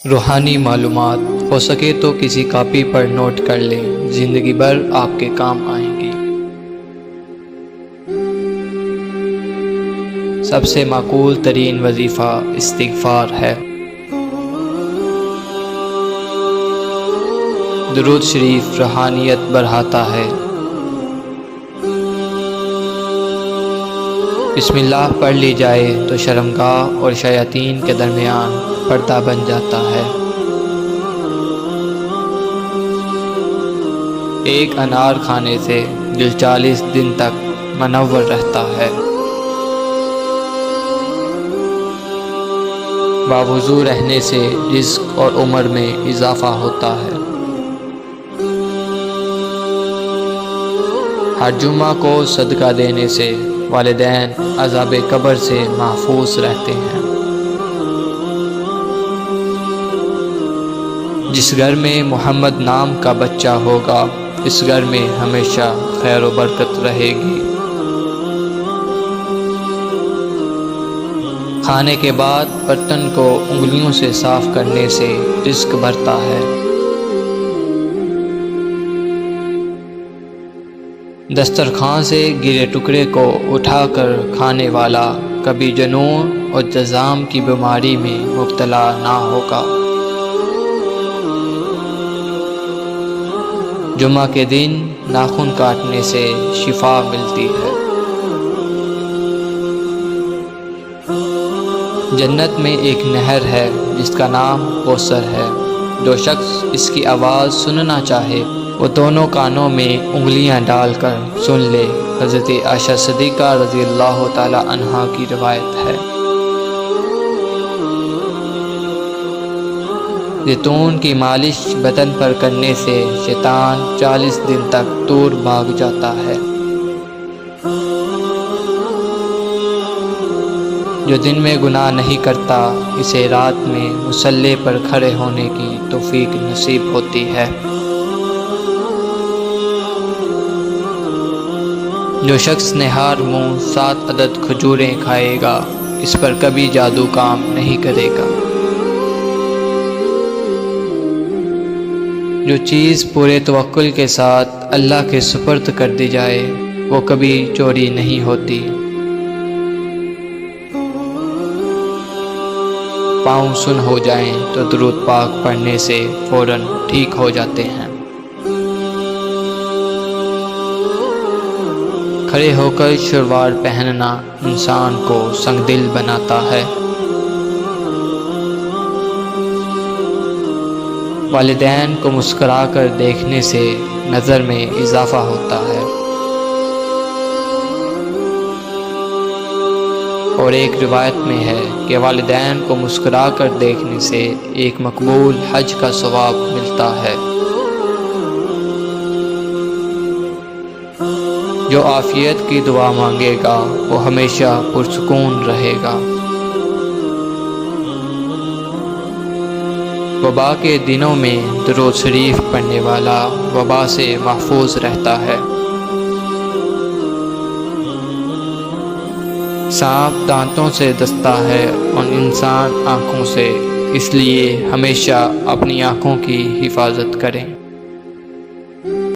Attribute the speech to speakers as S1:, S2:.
S1: روحانی معلومات ہو سکے تو کسی کاپی پر نوٹ کر لیں، زندگی بھر آپ کے کام آئیں گی۔ سب سے معقول ترین وظیفہ استغفار ہے۔ درود شریف روحانیت بڑھاتا ہے۔ بسم اللہ پڑھ لی جائے تو شرمگاہ اور شیاطین کے درمیان پردہ بن جاتا ہے۔ ایک انار کھانے سے دل 40 دن تک منور رہتا ہے۔ باوضو رہنے سے رزق اور عمر میں اضافہ ہوتا ہے۔ ہر جمعہ کو صدقہ دینے سے والدین عذاب قبر سے محفوظ رہتے ہیں۔ جس گھر میں محمد نام کا بچہ ہوگا اس گھر میں ہمیشہ خیر و برکت رہے گی۔ کھانے کے بعد برتن کو انگلیوں سے صاف کرنے سے رزق بڑھتا ہے۔ دسترخوان سے گرے ٹکڑے کو اٹھا کر کھانے والا کبھی جنون اور جذام کی بیماری میں مبتلا نہ ہوگا۔ جمعہ کے دن ناخن کاٹنے سے شفا ملتی ہے۔ جنت میں ایک نہر ہے جس کا نام کوثر ہے۔ جو شخص اس کی آواز سننا چاہے وہ دونوں کانوں میں انگلیاں ڈال کر سن لے۔ حضرت عائشہ صدیقہ رضی اللہ تعالی عنہا کی روایت ہے۔ زیتون کی مالش بدن پر کرنے سے شیطان 40 دن تک دور بھاگ جاتا ہے۔ جو دن میں گناہ نہیں کرتا اسے رات میں مصلی پر کھڑے ہونے کی توفیق نصیب ہوتی ہے۔ جو شخص نہار منہ 7 عدد کھجوریں کھائے گا اس پر کبھی جادو کام نہیں کرے گا۔ جو چیز پورے توکل کے ساتھ اللہ کے سپرد کر دی جائے وہ کبھی چوری نہیں ہوتی۔ پاؤں سن ہو جائیں تو درود پاک پڑھنے سے فوراً ٹھیک ہو جاتے ہیں۔ کھڑے ہو کر شلوار پہننا انسان کو سنگ دل بناتا ہے۔ والدین کو مسکرا کر دیکھنے سے نظر میں اضافہ ہوتا ہے۔ اور ایک روایت میں ہے کہ والدین کو مسکرا کر دیکھنے سے ایک مقبول حج کا ثواب ملتا ہے۔ جو عافیت کی دعا مانگے گا وہ ہمیشہ پرسکون رہے گا۔ وبا کے دنوں میں درود شریف پڑھنے والا وبا سے محفوظ رہتا ہے۔ سانپ دانتوں سے ڈستا ہے اور انسان آنکھوں سے، اس لیے ہمیشہ اپنی آنکھوں کی حفاظت کریں۔